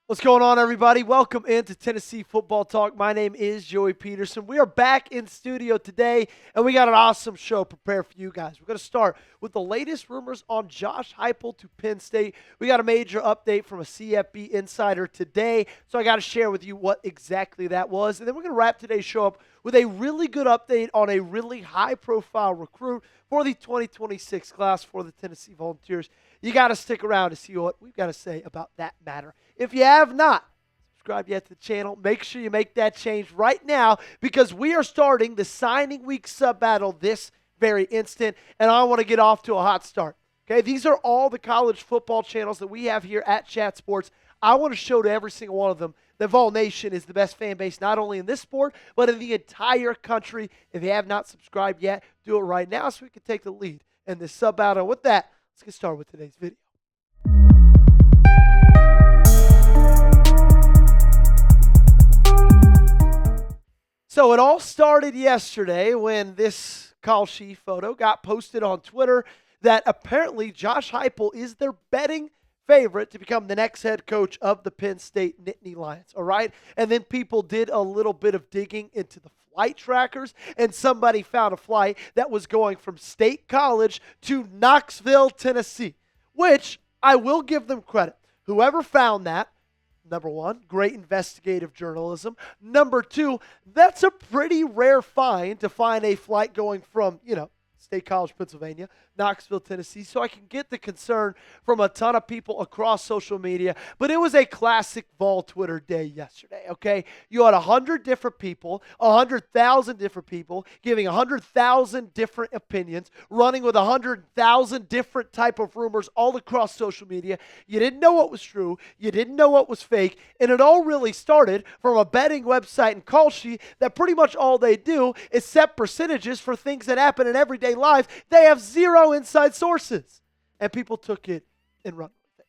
What's going on, everybody? Welcome into Tennessee Football Talk. My name is Joey Petersen. We are back in studio today, and we got an awesome show prepared for you guys. We're going to start with the latest rumors on Josh Heupel to Penn State. We got a major update from a CFB insider today, so I got to share with you what exactly that was. And then we're going to wrap today's show up with a really good update on a really high-profile recruit for the 2026 class for the Tennessee Volunteers. You got to stick around to see what we've got to say about that matter. If you have not subscribed yet to the channel, make sure you make that change right now because we are starting the signing week sub battle this very instant, and I want to get off to a hot start. Okay, these are all the college football channels that we have here at Chat Sports. I want to show to every single one of them that Vol Nation is the best fan base, not only in this sport, but in the entire country. If you have not subscribed yet, do it right now so we can take the lead in this sub battle. With that, let's get started with today's video. So it all started yesterday when this call sheet photo got posted on Twitter that apparently Josh Heupel is their betting favorite to become the next head coach of the Penn State Nittany Lions, all right? And then people did a little bit of digging into the flight trackers, and somebody found a flight that was going from State College to Knoxville, Tennessee, which I will give them credit. Whoever found that, number one, great investigative journalism. Number two, that's a pretty rare find to find a flight going from, State College, Pennsylvania, Knoxville, Tennessee. So I can get the concern from a ton of people across social media. But it was a classic Vol Twitter day yesterday, okay? You had 100 different people, 100,000 different people, giving 100,000 different opinions, running with 100,000 different type of rumors all across social media. You didn't know what was true. You didn't know what was fake. And it all really started from a betting website and call sheet that pretty much all they do is set percentages for things that happen in everyday life. They have zero inside sources. And people took it and run with it.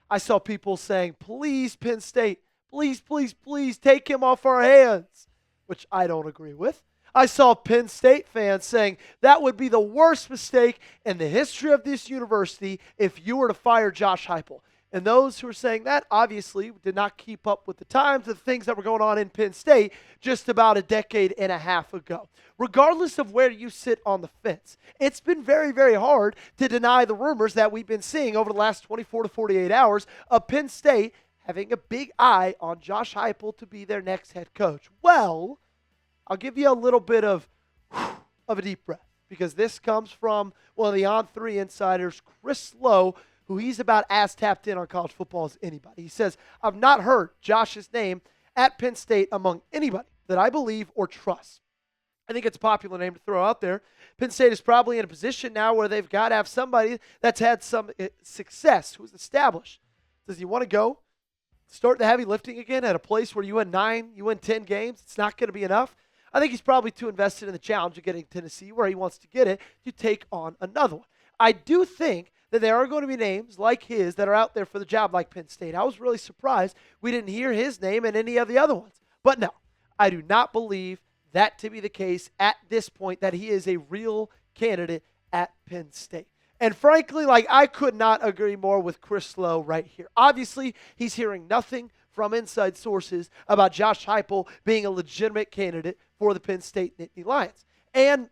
I saw people saying, please, Penn State, please, please, please take him off our hands, which I don't agree with. I saw Penn State fans saying that would be the worst mistake in the history of this university if you were to fire Josh Heupel. And those who are saying that obviously did not keep up with the times of the things that were going on in Penn State just about a decade and a half ago. Regardless of where you sit on the fence, it's been very, very hard to deny the rumors that we've been seeing over the last 24 to 48 hours of Penn State having a big eye on Josh Heupel to be their next head coach. Well, I'll give you a little bit of a deep breath because this comes from one of the On3 insiders, Chris Lowe, who he's about as tapped in on college football as anybody. He says, I've not heard Josh's name at Penn State among anybody that I believe or trust. I think it's a popular name to throw out there. Penn State is probably in a position now where they've got to have somebody that's had some success, who's established. Does he want to go start the heavy lifting again at a place where you win 9, you win 10 games? It's not going to be enough. I think he's probably too invested in the challenge of getting Tennessee where he wants to get it to take on another one. I do think that there are going to be names like his that are out there for the job like Penn State. I was really surprised we didn't hear his name in any of the other ones. But no, I do not believe that to be the case at this point, that he is a real candidate at Penn State. And frankly, I could not agree more with Chris Lowe right here. Obviously, he's hearing nothing from inside sources about Josh Heupel being a legitimate candidate for the Penn State Nittany Lions. And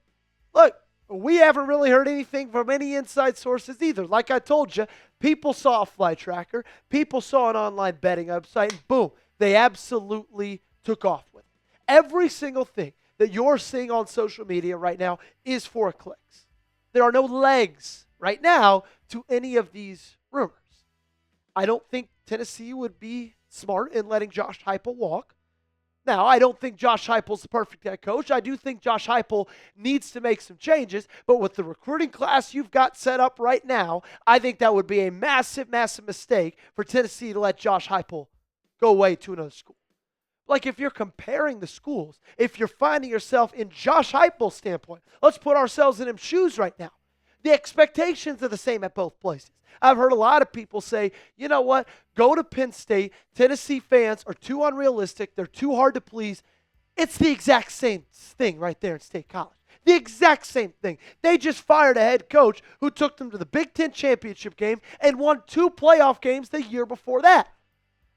look, we haven't really heard anything from any inside sources either. Like I told you, people saw a flight tracker, people saw an online betting website, and boom, they absolutely took off with it. Every single thing that you're seeing on social media right now is for clicks. There are no legs right now to any of these rumors. I don't think Tennessee would be smart in letting Josh Heupel walk. Now, I don't think Josh Heupel's the perfect head coach. I do think Josh Heupel needs to make some changes, but with the recruiting class you've got set up right now, I think that would be a massive, massive mistake for Tennessee to let Josh Heupel go away to another school. Like if you're comparing the schools, if you're finding yourself in Josh Heupel's standpoint, let's put ourselves in his shoes right now. The expectations are the same at both places. I've heard a lot of people say, you know what, go to Penn State. Tennessee fans are too unrealistic. They're too hard to please. It's the exact same thing right there in State College. The exact same thing. They just fired a head coach who took them to the Big Ten championship game and won 2 playoff games the year before that.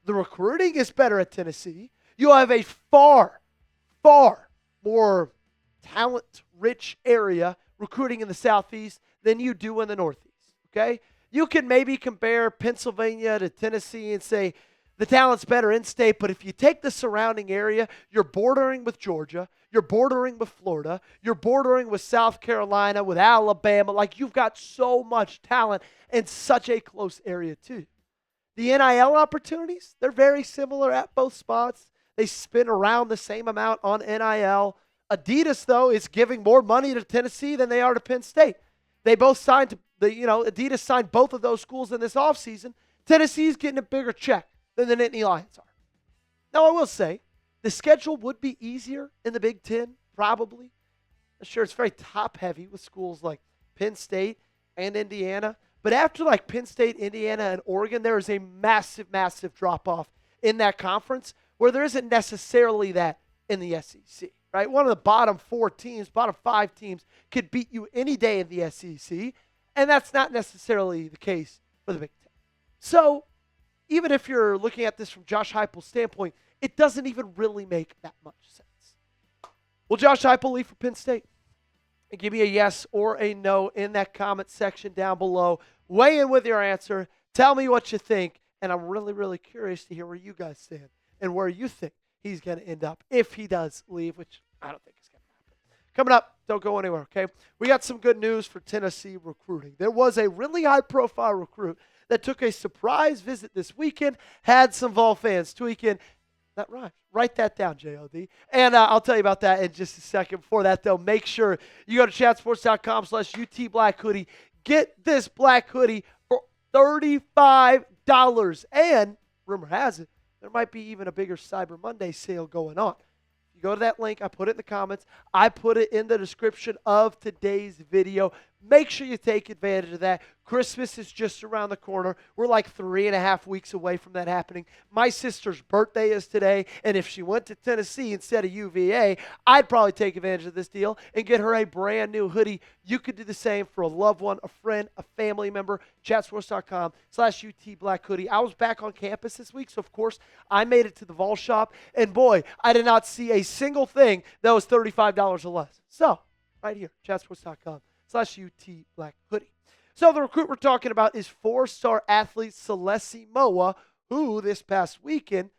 The recruiting is better at Tennessee. You'll have a far, far more talent-rich area recruiting in the Southeast than you do in the Northeast, okay? You can maybe compare Pennsylvania to Tennessee and say the talent's better in-state, but if you take the surrounding area, you're bordering with Georgia, you're bordering with Florida, you're bordering with South Carolina, with Alabama. Like, you've got so much talent in such a close area, too. The NIL opportunities, they're very similar at both spots. They spend around the same amount on NIL. Adidas, though, is giving more money to Tennessee than they are to Penn State. They both signed, Adidas signed both of those schools in this offseason. Tennessee's getting a bigger check than the Nittany Lions are. Now, I will say, the schedule would be easier in the Big Ten, probably. Sure, it's very top-heavy with schools like Penn State and Indiana. But after like Penn State, Indiana, and Oregon, there is a massive, massive drop-off in that conference where there isn't necessarily that in the SEC, right? One of the bottom 4 teams, bottom 5 teams could beat you any day in the SEC, and that's not necessarily the case for the Big Ten. So even if you're looking at this from Josh Heupel's standpoint, it doesn't even really make that much sense. Will Josh Heupel leave for Penn State? And give me a yes or a no in that comment section down below. Weigh in with your answer. Tell me what you think. And I'm really, really curious to hear where you guys stand and where you think he's going to end up if he does leave, which I don't think is going to happen. Coming up, don't go anywhere, okay? We got some good news for Tennessee recruiting. There was a really high-profile recruit that took a surprise visit this weekend, had some Vol fans tweaking. That rhymes. Write that down, JLD. And I'll tell you about that in just a second. Before that, though, make sure you go to chatsports.com/UT-Black-Hoodie. Get this black hoodie for $35. And rumor has it, there might be even a bigger Cyber Monday sale going on. You go to that link. I put it in the comments. I put it in the description of today's video. Make sure you take advantage of that. Christmas is just around the corner. We're like 3.5 weeks away from that happening. My sister's birthday is today, and if she went to Tennessee instead of UVA, I'd probably take advantage of this deal and get her a brand new hoodie. You could do the same for a loved one, a friend, a family member. chatsports.com/UT-Black-Hoodie. I was back on campus this week, so of course I made it to the Vol shop, and boy, I did not see a single thing that was $35 or less. So, right here, chatsports.com/UT-Black-Hoodie. So the recruit we're talking about is 4-star athlete Celeste Moa, who this past weekend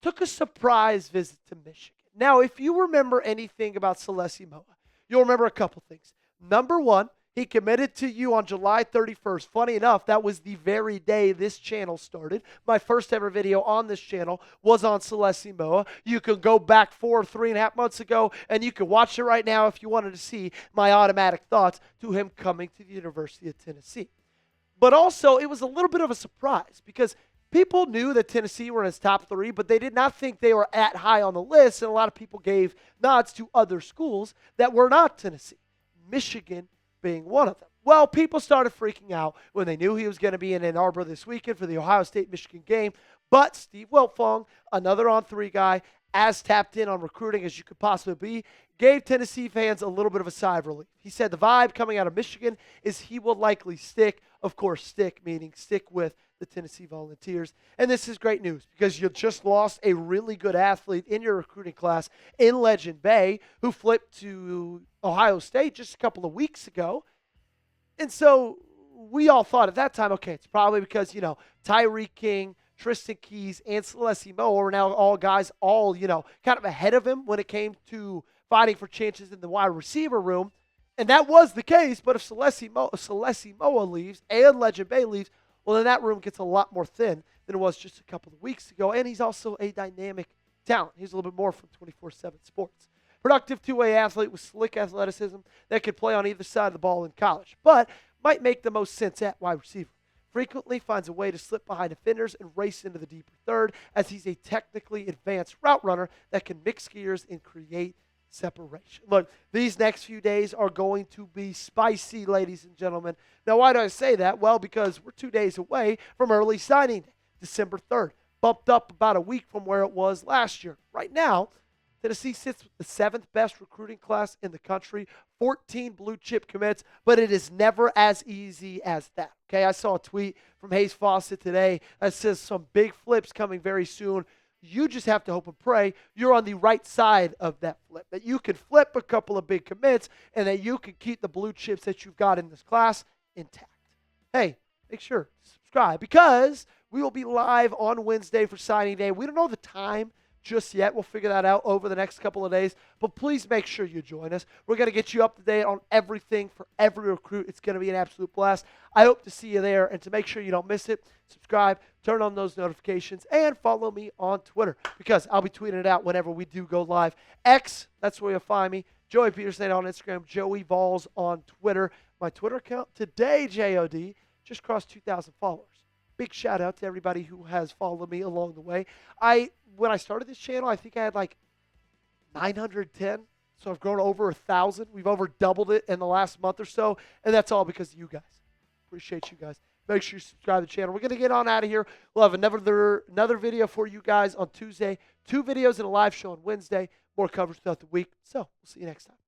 took a surprise visit to Michigan. Now, if you remember anything about Celeste Moa, you'll remember a couple things. Number one, he committed to you on July 31st. Funny enough, that was the very day this channel started. My first ever video on this channel was on Celeste Moa. You can go back 3.5 months ago, and you can watch it right now if you wanted to see my automatic thoughts to him coming to the University of Tennessee. But also, it was a little bit of a surprise because people knew that Tennessee were in his top 3, but they did not think they were at high on the list, and a lot of people gave nods to other schools that were not Tennessee. Michigan being one of them. Well, people started freaking out when they knew he was going to be in Ann Arbor this weekend for the Ohio State-Michigan game. But Steve Wiltfong, another on-3 guy, as tapped in on recruiting as you could possibly be, gave Tennessee fans a little bit of a sigh of relief. He said the vibe coming out of Michigan is he will likely stick. Of course, stick meaning stick with the Tennessee Volunteers. And this is great news because you just lost a really good athlete in your recruiting class in Legend Bay who flipped to Ohio State just a couple of weeks ago. And so we all thought at that time, okay, it's probably because, Tyreek King, Tristan Keys, and Celeste Moa are now all guys kind of ahead of him when it came to fighting for chances in the wide receiver room. And that was the case, but if Celeste Moa leaves and Legend Bay leaves, well, then that room gets a lot more thin than it was just a couple of weeks ago. And he's also a dynamic talent. He's a little bit more from 24/7 Sports. Productive two-way athlete with slick athleticism that could play on either side of the ball in college, but might make the most sense at wide receiver. Frequently finds a way to slip behind defenders and race into the deeper third as he's a technically advanced route runner that can mix gears and create separation. Look, these next few days are going to be spicy, ladies and gentlemen. Now, why do I say that? Well, because we're 2 days away from early signing day, December 3rd. Bumped up about a week from where it was last year. Right now, Tennessee sits with the 7th best recruiting class in the country, 14 blue chip commits, but it is never as easy as that. Okay, I saw a tweet from Hayes Fawcett today that says some big flips coming very soon. You just have to hope and pray you're on the right side of that flip, that you can flip a couple of big commits and that you can keep the blue chips that you've got in this class intact. Hey, make sure to subscribe because we will be live on Wednesday for signing day. We don't know the time just yet. We'll figure that out over the next couple of days. But please make sure you join us. We're going to get you up to date on everything for every recruit. It's going to be an absolute blast. I hope to see you there. And to make sure you don't miss it, subscribe, turn on those notifications, and follow me on Twitter because I'll be tweeting it out whenever we do go live. X, that's where you'll find me. Joey Petersen on Instagram, Joey Vols on Twitter. My Twitter account today, JOD, just crossed 2,000 followers. Big shout out to everybody who has followed me along the way. When I started this channel, I think I had like 910. So I've grown over 1,000. We've over doubled it in the last month or so. And that's all because of you guys. Appreciate you guys. Make sure you subscribe to the channel. We're going to get on out of here. We'll have another video for you guys on Tuesday. 2 videos and a live show on Wednesday. More coverage throughout the week. So we'll see you next time.